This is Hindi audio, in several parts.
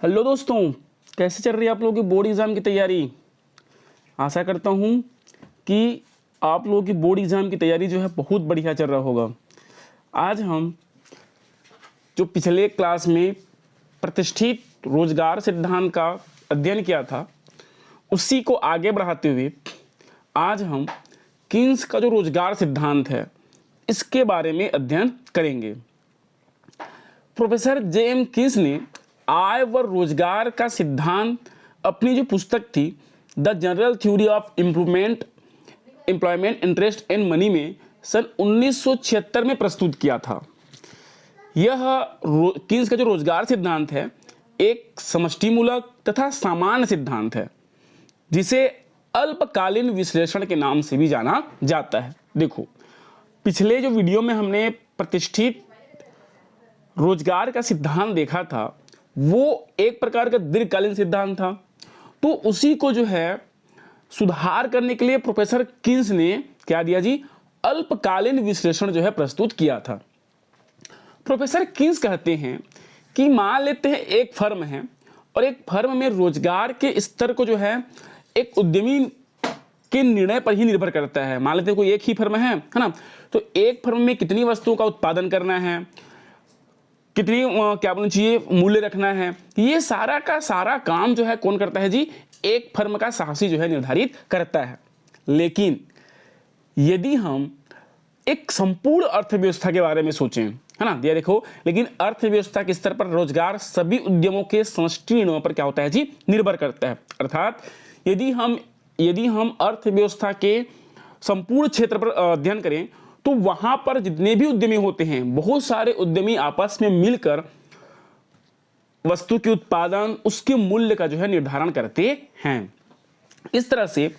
हेलो दोस्तों, कैसे चल रही है आप लोगों की बोर्ड एग्ज़ाम की तैयारी। आशा करता हूँ कि आप लोगों की बोर्ड एग्ज़ाम की तैयारी जो है बहुत बढ़िया चल रहा होगा। आज हम जो पिछले क्लास में प्रतिष्ठित रोजगार सिद्धांत का अध्ययन किया था, उसी को आगे बढ़ाते हुए आज हम किन्स का जो रोजगार सिद्धांत है इसके बारे में अध्ययन करेंगे। Professor J.M.. किन्स ने आय व रोजगार का सिद्धांत अपनी जो पुस्तक थी the general theory of employment interest and money में सन 1976 में प्रस्तुत किया था। यह किन्स का जो रोजगार सिद्धांत है एक समष्टिमूलक तथा सामान्य सिद्धांत है, जिसे अल्पकालीन विश्लेषण के नाम से भी जाना जाता है। देखो, पिछले जो वीडियो में हमने प्रतिष्ठित रोजगार का सिद्धांत देखा था, वो एक प्रकार का दीर्घकालीन सिद्धांत था। तो उसी को जो है सुधार करने के लिए प्रोफेसर किन्स ने क्या दिया जी, अल्पकालीन विश्लेषण जो है प्रस्तुत किया था। प्रोफेसर किन्स कहते हैं कि मान लेते हैं एक फर्म है और एक फर्म में रोजगार के स्तर को जो है एक उद्यमी के निर्णय पर ही निर्भर करता है। मान लेते हैं कोई एक ही फर्म है ना, तो एक फर्म में कितनी वस्तुओं का उत्पादन करना है, कितनी क्या बोलना चाहिए मूल्य रखना है, ये सारा का सारा काम जो है कौन करता है जी, एक फर्म का साहसी जो है निर्धारित करता है। लेकिन यदि हम एक संपूर्ण अर्थव्यवस्था के बारे में सोचें, है ना, ये देखो, लेकिन अर्थव्यवस्था के स्तर पर रोजगार सभी उद्यमों के समष्टि निर्णयों पर क्या होता है जी, निर्भर करता है। अर्थात यदि हम अर्थव्यवस्था के संपूर्ण क्षेत्र पर अध्ययन करें तो वहां पर जितने भी उद्यमी होते हैं, बहुत सारे उद्यमी आपस में मिलकर वस्तु के उत्पादन, उसके मूल्य का जो है निर्धारण करते हैं। इस तरह से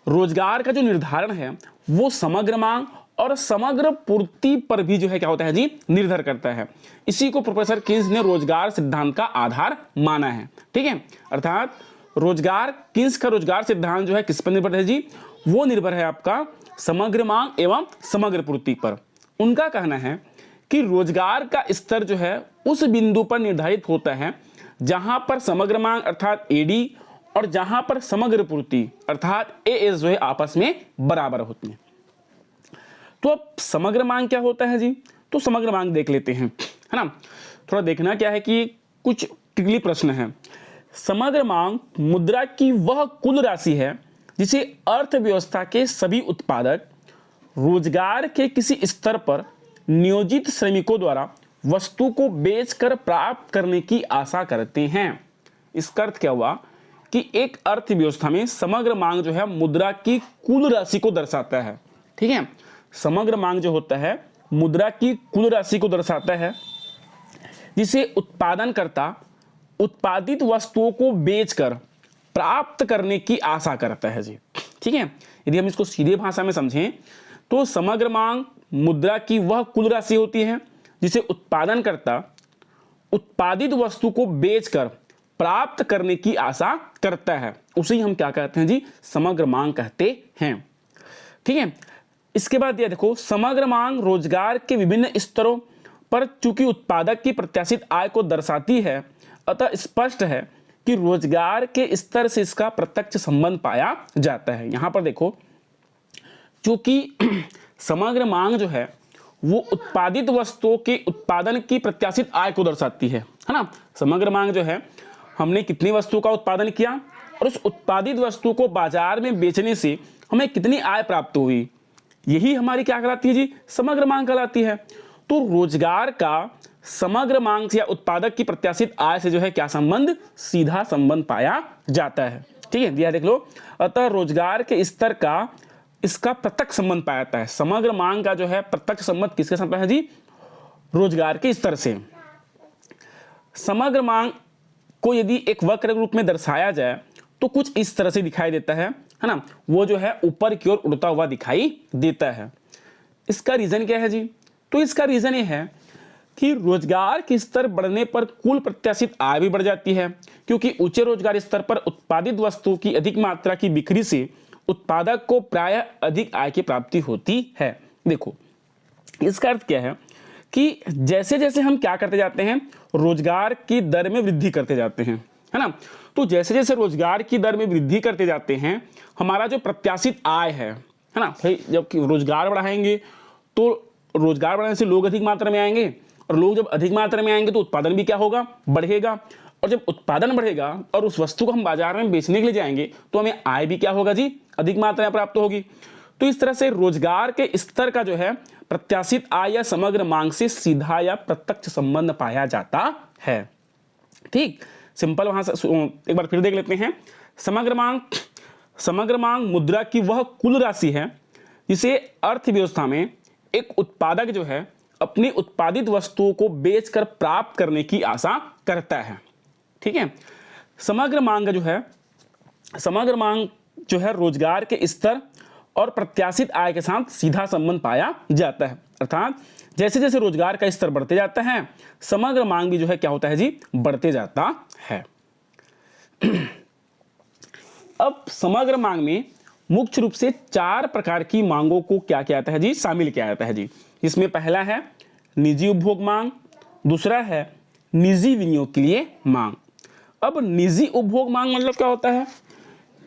रोजगार का जो निर्धारण है वो समग्र मांग और समग्र पूर्ति पर भी जो है क्या होता है जी, निर्भर करता है। इसी को प्रोफेसर किन्स ने रोजगार सिद्धांत का आधार माना है। ठीक है, अर्थात किन्स का रोजगार सिद्धांत जो है किस पर निर्भर है जी, वो निर्भर है आपका समग्र मांग एवं समग्र पूर्ति पर। उनका कहना है कि रोजगार का स्तर जो है उस बिंदु पर निर्धारित होता है जहां पर समग्र मांग अर्थात एडी और जहां पर समग्र पूर्ति अर्थात एएस जो है आपस में बराबर होती है। तो अब समग्र मांग क्या होता है जी, तो समग्र मांग देख लेते हैं, है ना। थोड़ा देखना क्या है कि कुछ टिकली प्रश्न है। समग्र मांग मुद्रा की वह कुल राशि है जिसे अर्थव्यवस्था के सभी उत्पादक रोजगार के किसी स्तर पर नियोजित श्रमिकों द्वारा वस्तु को बेचकर प्राप्त करने की आशा करते हैं। इसका अर्थ क्या हुआ कि एक अर्थव्यवस्था में समग्र मांग जो है मुद्रा की कुल राशि को दर्शाता है। ठीक है, समग्र मांग जो होता है मुद्रा की कुल राशि को दर्शाता है, जिसे उत्पादनकर्ता उत्पादित वस्तुओं को बेचकर प्राप्त करने की आशा करता है जी। ठीक है, यदि हम इसको सीधे भाषा में समझें तो समग्र मांग मुद्रा की वह कुल राशि होती है जिसे उत्पादनकर्ता उत्पादित वस्तु को बेचकर प्राप्त करने की आशा करता है, उसे हम क्या कहते हैं जी, समग्र मांग कहते हैं। ठीक है, इसके बाद ये देखो, समग्र मांग रोजगार के विभिन्न स्तरों पर चूंकि उत्पादक की प्रत्याशित आय को दर्शाती है, अतः स्पष्ट है कि रोजगार के स्तर से इसका प्रत्यक्ष संबंध पाया जाता है। यहां पर देखो, चूंकि समग्र मांग जो है वो उत्पादित वस्तुओं के उत्पादन की प्रत्याशित आय को दर्शाती है ना। समग्र मांग जो है, हमने कितनी वस्तु का उत्पादन किया और उस उत्पादित वस्तु को बाजार में बेचने से हमें कितनी आय प्राप्त हुई, यही हमारी क्या कहलाती है जी, समग्र मांग कहलाती है। तो रोजगार का समग्र मांग से या उत्पादक की प्रत्याशित आय से जो है क्या संबंध, सीधा संबंध पाया जाता है। ठीक है, दिया देख लो, अतः रोजगार के स्तर का इसका प्रत्यक्ष संबंध पाया जाता है। समग्र मांग का जो है प्रत्यक्ष संबंध किसके साथ है जी, रोजगार के स्तर से। समग्र मांग को यदि एक वक्र रूप में दर्शाया जाए तो कुछ इस तरह से दिखाई देता है ना, वो जो है ऊपर की ओर उड़ता हुआ दिखाई देता है। इसका रीजन क्या है जी, तो इसका रीजन ये है कि रोजगार के स्तर बढ़ने पर कुल प्रत्याशित आय भी बढ़ जाती है, क्योंकि ऊंचे रोजगार स्तर पर उत्पादित वस्तु की अधिक मात्रा की बिक्री से उत्पादक को प्रायः अधिक आय की प्राप्ति होती है। देखो, इसका अर्थ क्या है कि जैसे जैसे हम क्या करते जाते हैं, रोजगार की दर में वृद्धि करते जाते हैं, है ना। तो जैसे जैसे रोजगार की दर में वृद्धि करते जाते हैं, हमारा जो प्रत्याशित आय है ना भाई, जब रोजगार बढ़ाएंगे तो रोजगार बढ़ाने से लोग अधिक मात्रा में आएंगे, और लोग जब अधिक मात्रा में आएंगे तो उत्पादन भी क्या होगा, बढ़ेगा। और जब उत्पादन बढ़ेगा और उस वस्तु को हम बाजार में बेचने के लिए जाएंगे तो हमें आय भी क्या होगा जी, अधिक मात्रा में प्राप्त होगी। तो इस तरह से रोजगार के स्तर का जो है प्रत्याशित आय या समग्र मांग से सीधा या प्रत्यक्ष संबंध पाया जाता है। ठीक, सिंपल। वहां से एक बार फिर देख लेते हैं। समग्र मांग मुद्रा की वह कुल राशि है जिसे अर्थव्यवस्था में एक उत्पादक जो है अपनी उत्पादित वस्तुओं को बेचकर प्राप्त करने की आशा करता है। ठीक है, समग्र मांग जो है रोजगार के स्तर और प्रत्याशित आय के साथ सीधा संबंध पाया जाता है। अर्थात जैसे जैसे रोजगार का स्तर बढ़ते जाता है, समग्र मांग भी जो है क्या होता है जी, बढ़ते जाता है। अब समग्र मांग में मुख्य रूप से 4 प्रकार की मांगों को क्या किया जाता है जी, शामिल किया जाता है जी। इसमें पहला है निजी उपभोग मांग, दूसरा है निजी विनियोग के लिए मांग। अब निजी उपभोग मांग मतलब क्या होता है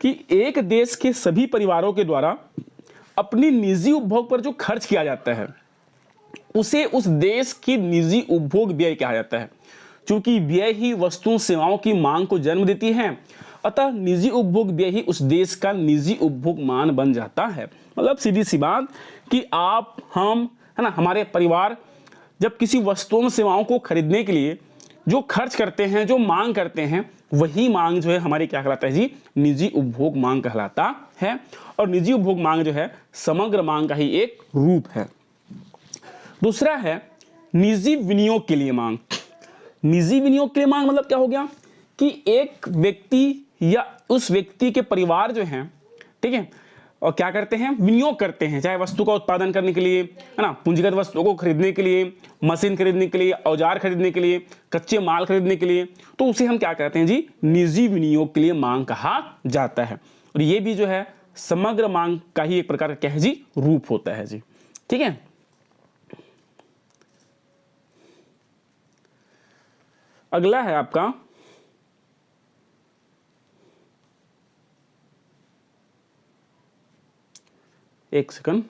कि एक देश के सभी परिवारों के द्वारा अपनी निजी उपभोग पर जो खर्च किया जाता है उसे उस देश की निजी उपभोग व्यय कहा जाता है। क्योंकि व्यय ही वस्तुओं सेवाओं की मांग को जन्म देती है, अतः निजी उपभोग व्यय ही उस देश का निजी उपभोग मान बन जाता है। मतलब सीधी सी बात कि आप, हम, है ना, हमारे परिवार जब किसी वस्तुओं सेवाओं को खरीदने के लिए जो खर्च करते हैं, जो मांग करते हैं, वही मांग जो है हमारी क्या कहलाता है जी, निजी उपभोग मांग कहलाता है। और निजी उपभोग मांग जो है समग्र मांग का ही एक रूप है। दूसरा है निजी विनियोग के लिए मांग। निजी विनियोग के लिए मांग मतलब क्या हो गया कि एक व्यक्ति या उस व्यक्ति के परिवार जो हैं, ठीक है, और क्या करते हैं, विनियोग करते हैं, चाहे वस्तु का उत्पादन करने के लिए, है ना, पूंजीगत वस्तुओं को खरीदने के लिए, मशीन खरीदने के लिए, औजार खरीदने के लिए, कच्चे माल खरीदने के लिए, तो उसे हम क्या कहते हैं जी, निजी विनियोग के लिए मांग कहा जाता है। और ये भी जो है समग्र मांग का ही एक प्रकार का क्या है जी, रूप होता है जी। ठीक है, अगला है आपका एक सेकंड,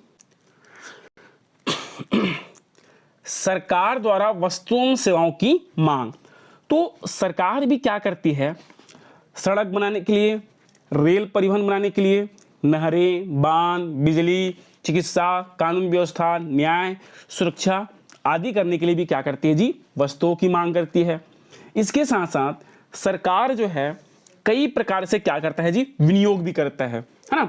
सरकार द्वारा वस्तुओं सेवाओं की मांग। तो सरकार भी क्या करती है, सड़क बनाने के लिए, रेल परिवहन बनाने के लिए, नहरें, बांध, बिजली, चिकित्सा, कानून व्यवस्था, न्याय, सुरक्षा आदि करने के लिए भी क्या करती है जी, वस्तुओं की मांग करती है। इसके साथ साथ सरकार जो है कई प्रकार से क्या करता है जी, विनियोग भी करता है ना।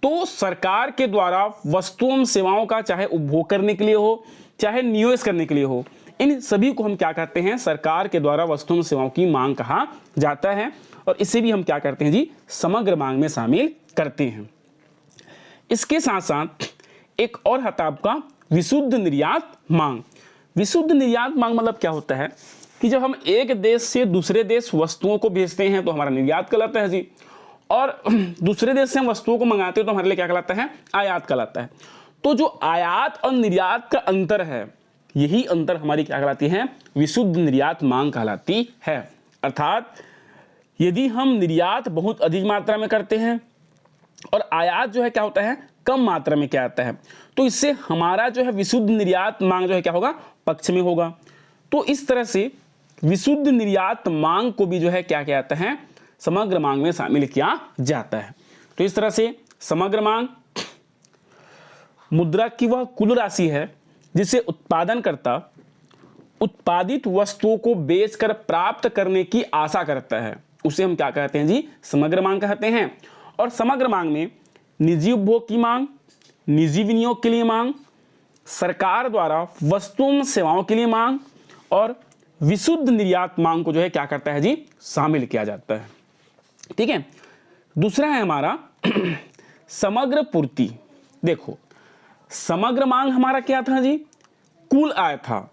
तो सरकार के द्वारा वस्तुओं सेवाओं का चाहे उपभोग करने के लिए हो, चाहे निवेश करने के लिए हो, इन सभी को हम क्या कहते हैं, सरकार के द्वारा वस्तुओं सेवाओं की मांग कहा जाता है। और इसे भी हम क्या करते हैं जी, समग्र मांग में शामिल करते हैं। इसके साथ साथ एक और है आपका विशुद्ध निर्यात मांग। विशुद्ध निर्यात मांग मतलब क्या होता है कि जब हम एक देश से दूसरे देश वस्तुओं को भेजते हैं तो हमारा निर्यात कहलाता है जी, और दूसरे देश से हम वस्तुओं को मंगाते हैं तो हमारे लिए क्या कहलाता है, आयात कहलाता है। तो जो आयात और निर्यात का अंतर है, यही अंतर हमारी क्या कहलाती है, विशुद्ध निर्यात मांग कहलाती है। अर्थात यदि हम निर्यात बहुत अधिक मात्रा में करते हैं और आयात जो है क्या होता है, कम मात्रा में क्या आता है, तो इससे हमारा जो है विशुद्ध निर्यात मांग जो है क्या होगा, पक्ष में होगा। तो इस तरह से विशुद्ध निर्यात मांग को भी जो है क्या किया जाता है, समग्र मांग में शामिल किया जाता है। तो इस तरह से समग्र मांग मुद्रा की वह कुल राशि है जिसे उत्पादनकर्ता उत्पादित वस्तुओं को बेचकर प्राप्त करने की आशा करता है, उसे हम क्या कहते हैं जी, समग्र मांग कहते हैं। और समग्र मांग में निजी उपभोग की मांग, निजी विनियोग के लिए मांग, सरकार द्वारा वस्तुओं सेवाओं के लिए मांग और विशुद्ध निर्यात मांग को जो है क्या करता है जी, शामिल किया जाता है। ठीक है, दूसरा है हमारा समग्र पूर्ति। देखो, समग्र मांग हमारा क्या था जी, कुल आय था,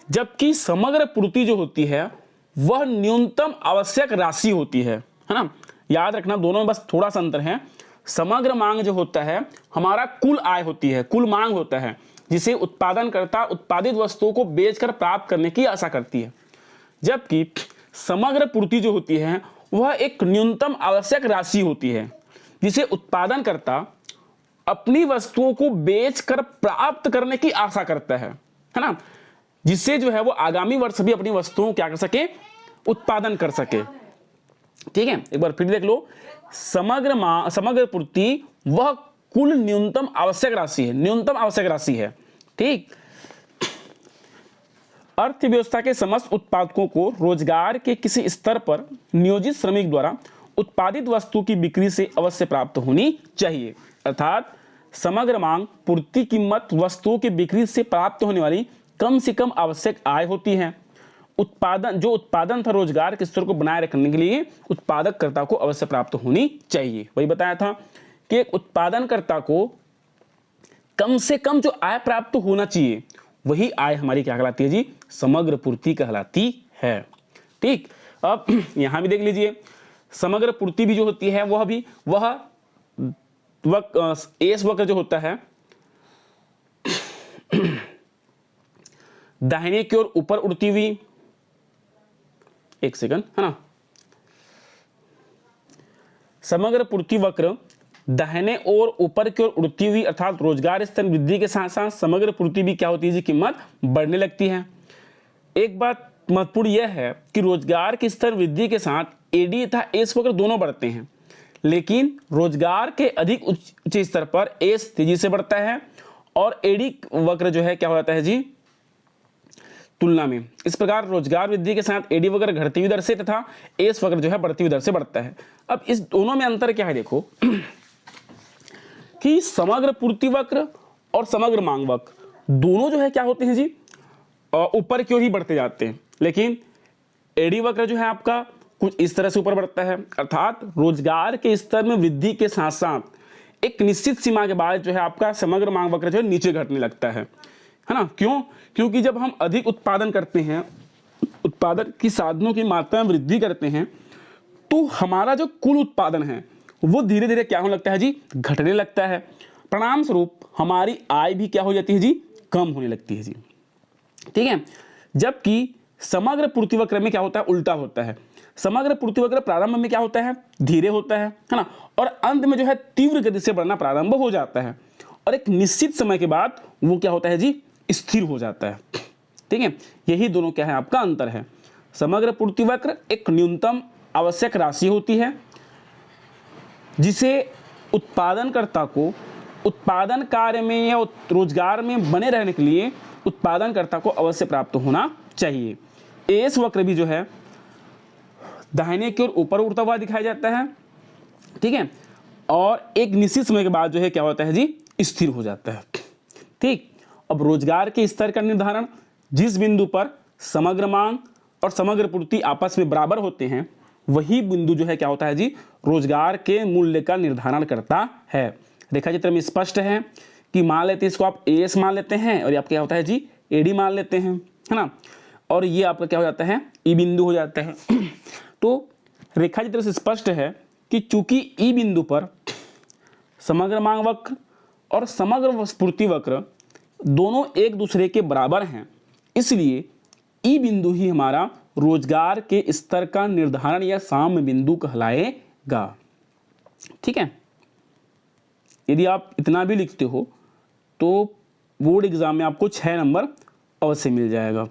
जबकि समग्र पूर्ति जो होती है वह न्यूनतम आवश्यक राशि होती है ना। याद रखना, दोनों में बस थोड़ा सा अंतर है। समग्र मांग जो होता है हमारा कुल आय होती है, कुल मांग होता है, जिसे उत्पादनकर्ता उत्पादित वस्तुओं को बेचकर प्राप्त करने की आशा करती है, जबकि समग्र पूर्ति जो होती है वह एक न्यूनतम आवश्यक राशि होती है जिसे उत्पादनकर्ता अपनी वस्तुओं को बेचकर प्राप्त करने की आशा करता है ना, जिससे जो है वो आगामी वर्ष भी अपनी वस्तुओं क्या कर सके, उत्पादन कर सके। ठीक है, एक बार फिर देख लो, समग्र पूर्ति वह कुल न्यूनतम आवश्यक राशि है, न्यूनतम आवश्यक राशि है। ठीक, अर्थव्यवस्था के समस्त उत्पादकों को रोजगार के किसी स्तर पर नियोजित श्रमिक द्वारा उत्पादित वस्तु की बिक्री से अवश्य प्राप्त होनी चाहिए। अर्थात समग्र मांग पूर्ति कीमत वस्तुओं की बिक्री से प्राप्त होने वाली कम से कम आवश्यक आय होती है। उत्पादन था रोजगार के स्तर को बनाए रखने के लिए उत्पादककर्ता को अवश्य प्राप्त होनी चाहिए। वही बताया था कि एक उत्पादनकर्ता को कम से कम जो आय प्राप्त होना चाहिए वही आय हमारी क्या कहलाती है जी, समग्र पूर्ति कहलाती है। ठीक, अब यहां भी देख लीजिए, समग्र पूर्ति भी जो होती है वह एस वक्र जो होता है दाहिने की ओर ऊपर उड़ती हुई, एक सेकंड है ना, समग्र पूर्ति वक्र दाहिने और ऊपर की ओर उड़ती हुई अर्थात रोजगार स्तर वृद्धि के साथ साथ समग्र पूर्ति भी क्या होती है जी, कीमत बढ़ने लगती है। एक बात महत्वपूर्ण यह है कि रोजगार के स्तर वृद्धि के साथ एडी तथा एस वक्र दोनों बढ़ते हैं, लेकिन रोजगार के अधिक उच्च स्तर पर एस तेजी से बढ़ता है और एडी वक्र जो है क्या हो जाता है जी, तुलना में। इस प्रकार रोजगार वृद्धि के साथ एडी वक्र घटती हुई दर से तथा एस वक्र जो है बढ़ती हुई दर से बढ़ता है। अब इस दोनों में अंतर क्या है, देखो कि समग्र पूर्ति वक्र और समग्र मांग वक्र दोनों जो है क्या होते हैं जी, ऊपर की ओर ही बढ़ते जाते हैं, लेकिन एडी वक्र जो है आपका कुछ इस तरह से ऊपर बढ़ता है, अर्थात रोजगार के स्तर में वृद्धि के साथ साथ एक निश्चित सीमा के बाद जो है आपका समग्र मांग वक्र जो है नीचे घटने लगता है ना। क्यों? क्योंकि जब हम अधिक उत्पादन करते हैं, उत्पादन की साधनों की मात्रा में वृद्धि करते हैं, तो हमारा जो कुल उत्पादन है वो धीरे धीरे क्या होने लगता है जी, घटने लगता है। परिणाम स्वरूप हमारी आय भी क्या हो जाती है जी, कम होने लगती है जी। ठीक है, जबकि समग्र पूर्ति वक्र में क्या होता है, उल्टा होता है। समग्र पूर्ति वक्र प्रारंभ में क्या होता है, धीरे होता है ना, और अंत में जो है तीव्र गति से बढ़ना प्रारंभ हो जाता है और एक निश्चित समय के बाद वो क्या होता है जी, स्थिर हो जाता है। ठीक है, यही दोनों क्या है आपका अंतर है। समग्र पूर्ति वक्र एक न्यूनतम आवश्यक राशि होती है जिसे उत्पादनकर्ता को उत्पादन कार्य में या रोजगार में बने रहने के लिए उत्पादनकर्ता को अवश्य प्राप्त होना चाहिए। एस वक्र भी जो है दाहिने की ओर ऊपर उड़ता हुआ दिखाया जाता है। ठीक है, और एक निश्चित समय के बाद जो है क्या होता है जी, स्थिर हो जाता है। ठीक, अब रोजगार के स्तर का निर्धारण, जिस बिंदु पर समग्र मांग और समग्र पूर्ति आपस में बराबर होते हैं, वही बिंदु जो है क्या होता है जी, रोजगार के मूल्य का निर्धारण करता है। रेखा चित्र में स्पष्ट है कि मान लेते हैं इसको आप एस मान लेते हैं और ये आपका क्या होता है जी, एडी मान लेते हैं, है ना, और ये आपका क्या हो जाता है, ई बिंदु हो जाता है। तो रेखा चित्र से स्पष्ट है कि चूंकि ई बिंदु पर समग्र मांग वक्र और समग्र पूर्ति वक्र दोनों एक दूसरे के बराबर हैं, इसलिए ई बिंदु ही हमारा रोजगार के स्तर का निर्धारण या साम्य बिंदु कहलाएगा। ठीक है, यदि आप इतना भी लिखते हो तो बोर्ड एग्जाम में आपको 6 नंबर अवश्य मिल जाएगा।